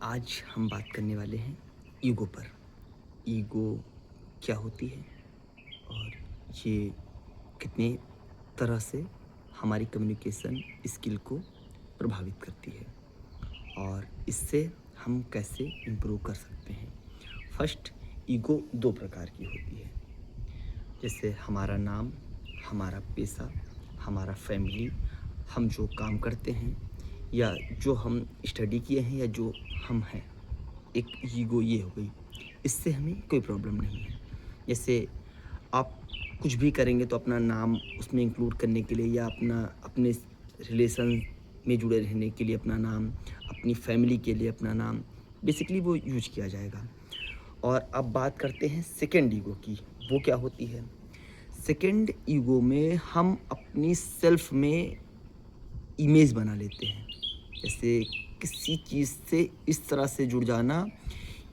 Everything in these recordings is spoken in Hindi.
आज हम बात करने वाले हैं ईगो पर। ईगो क्या होती है और ये कितने तरह से हमारी कम्युनिकेशन स्किल को प्रभावित करती है और इससे हम कैसे इम्प्रूव कर सकते हैं। फर्स्ट, ईगो दो प्रकार की होती है, जैसे हमारा नाम, हमारा पैसा, हमारा फैमिली, हम जो काम करते हैं या जो हम स्टडी किए हैं या जो हम हैं। एक ईगो ये हो गई, इससे हमें कोई प्रॉब्लम नहीं है। जैसे आप कुछ भी करेंगे तो अपना नाम उसमें इंक्लूड करने के लिए या अपने रिलेशन में जुड़े रहने के लिए अपना नाम, अपनी फैमिली के लिए अपना नाम, बेसिकली वो यूज किया जाएगा। और अब बात करते हैं सेकंड ईगो की। वो क्या होती है? सेकंड ईगो में हम अपनी सेल्फ में इमेज बना लेते हैं। जैसे किसी चीज़ से इस तरह से जुड़ जाना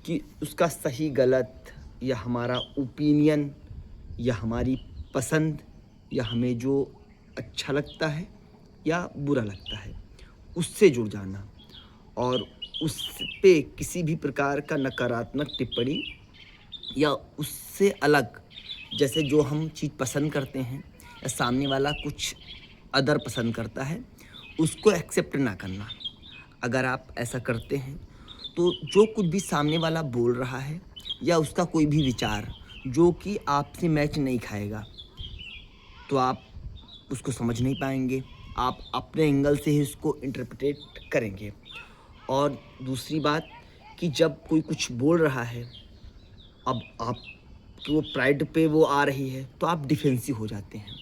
कि उसका सही गलत या हमारा ओपिनियन या हमारी पसंद या हमें जो अच्छा लगता है या बुरा लगता है, उससे जुड़ जाना और उस पे किसी भी प्रकार का नकारात्मक टिप्पणी या उससे अलग, जैसे जो हम चीज़ पसंद करते हैं या सामने वाला कुछ अदर पसंद करता है, उसको एक्सेप्ट ना करना। अगर आप ऐसा करते हैं तो जो कुछ भी सामने वाला बोल रहा है या उसका कोई भी विचार जो कि आपसे मैच नहीं खाएगा, तो आप उसको समझ नहीं पाएंगे। आप अपने एंगल से ही उसको इंटरप्रेट करेंगे। और दूसरी बात कि जब कोई कुछ बोल रहा है, अब आप कि वो प्राइड पे वो आ रही है, तो आप डिफेंसिव हो जाते हैं।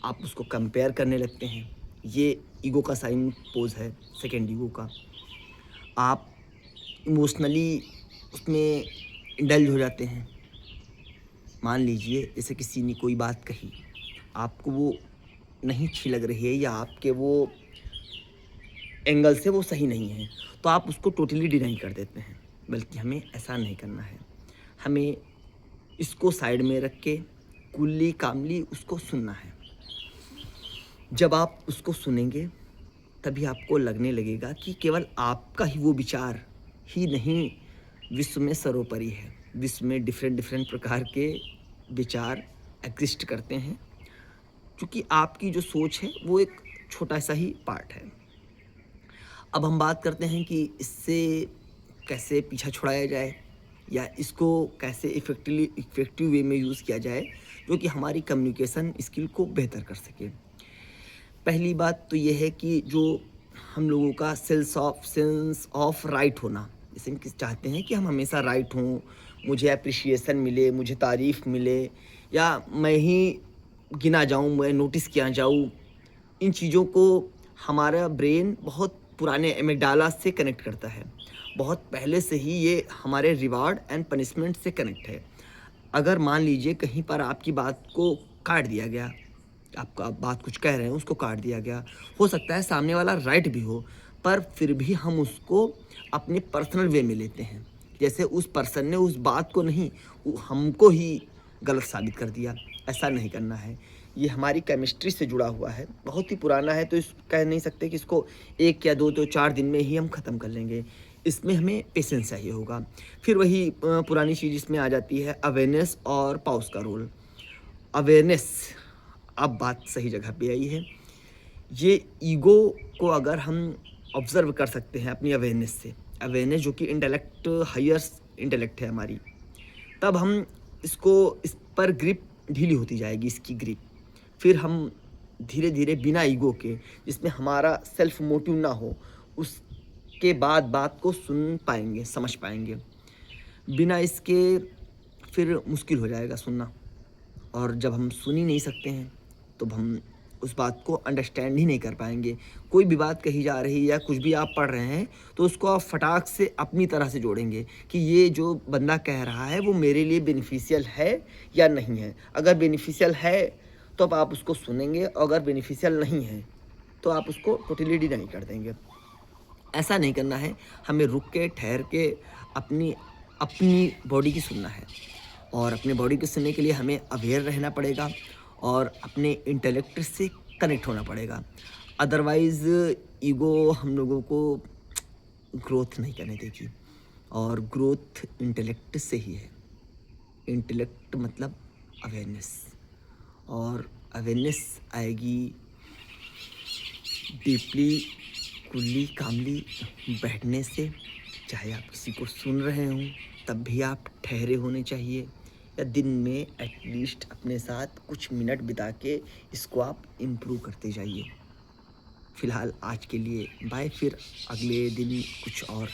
आप उसको कंपेयर करने लगते हैं। ये ईगो का साइन पोज़ है, सेकंड ईगो का। आप इमोशनली उसमें इंडल्ज हो जाते हैं। मान लीजिए जैसे किसी ने कोई बात कही, आपको वो नहीं अच्छी लग रही है या आपके वो एंगल से वो सही नहीं है, तो आप उसको टोटली डिनाई कर देते हैं। बल्कि हमें ऐसा नहीं करना है। हमें इसको साइड में रख के कूली कामली उसको सुनना है। जब आप उसको सुनेंगे तभी आपको लगने लगेगा कि केवल आपका ही वो विचार ही नहीं विश्व में सर्वोपरि है। विश्व में डिफरेंट डिफरेंट प्रकार के विचार एग्जिस्ट करते हैं, क्योंकि आपकी जो सोच है वो एक छोटा सा ही पार्ट है। अब हम बात करते हैं कि इससे कैसे पीछा छुड़ाया जाए या इसको कैसे इफ़ेक्टिव वे में यूज़ किया जाए, जो कि हमारी कम्युनिकेशन स्किल को बेहतर कर सके। पहली बात तो ये है कि जो हम लोगों का सेंस ऑफ राइट होना, जैसे हम चाहते हैं कि हम हमेशा राइट हों, मुझे एप्रिशिएशन मिले, मुझे तारीफ़ मिले या मैं ही गिना जाऊँ, मैं नोटिस किया जाऊँ। इन चीज़ों को हमारा ब्रेन बहुत पुराने एमिगडाला से कनेक्ट करता है। बहुत पहले से ही ये हमारे रिवार्ड एंड पनिशमेंट से कनेक्ट है। अगर मान लीजिए कहीं पर आपकी बात को काट दिया गया, आपका बात कुछ कह रहे हैं उसको काट दिया गया, हो सकता है सामने वाला राइट भी हो, पर फिर भी हम उसको अपने पर्सनल वे में लेते हैं। जैसे उस पर्सन ने उस बात को नहीं, हमको ही गलत साबित कर दिया। ऐसा नहीं करना है। ये हमारी केमिस्ट्री से जुड़ा हुआ है, बहुत ही पुराना है, तो इस कह नहीं सकते कि इसको 1 या 2 तो 4 दिन में ही हम ख़त्म कर लेंगे। इसमें हमें पेशेंस चाहिए होगा। फिर वही पुरानी चीज़ इसमें आ जाती है, अवेयरनेस और पॉज़ का रोल। अवेयरनेस, अब बात सही जगह पे आई है। ये ईगो को अगर हम ऑब्ज़र्व कर सकते हैं अपनी अवेयरनेस से, अवेयरनेस जो कि इंटेलेक्ट, हायर इंटेलेक्ट है हमारी, तब हम इस पर ग्रिप ढीली होती जाएगी, इसकी ग्रिप। फिर हम धीरे-धीरे बिना ईगो के, जिसमें हमारा सेल्फ मोटिव ना हो, उसके बाद बात को सुन पाएँगे, समझ पाएँगे। बिना इसके फिर मुश्किल हो जाएगा सुनना। और जब हम सुन ही नहीं सकते हैं, तो हम उस बात को अंडरस्टैंड ही नहीं कर पाएँगे। कोई भी बात कही जा रही है या कुछ भी आप पढ़ रहे हैं, तो उसको आप फटाक से अपनी तरह से जोड़ेंगे कि ये जो बंदा कह रहा है, वो मेरे लिए बेनिफिशियल है या नहीं है। अगर बेनिफिशियल है, तो अब आप उसको सुनेंगे, अगर बेनिफिशियल नहीं है, तो आप उसको टोटली डिनाई कर देंगे। ऐसा नहीं करना है। हमें रुक के, ठहर के अपनी अपनी बॉडी की सुनना है और अपने बॉडी को सुनने के लिए हमें अवेयर रहना पड़ेगा और अपने इंटेलेक्ट से कनेक्ट होना पड़ेगा। अदरवाइज़ ईगो हम लोगों को ग्रोथ नहीं करने देगी। और ग्रोथ इंटेलेक्ट से ही है। इंटेलेक्ट मतलब अवेयरनेस, और अवेयरनेस आएगी डीपली, कूलली, कामली बैठने से। चाहे आप किसी को सुन रहे हों तब भी आप ठहरे होने चाहिए, या दिन में एटलीस्ट अपने साथ कुछ मिनट बिता के इसको आप इम्प्रूव करते जाइए। फ़िलहाल आज के लिए बाय, फिर अगले दिन कुछ और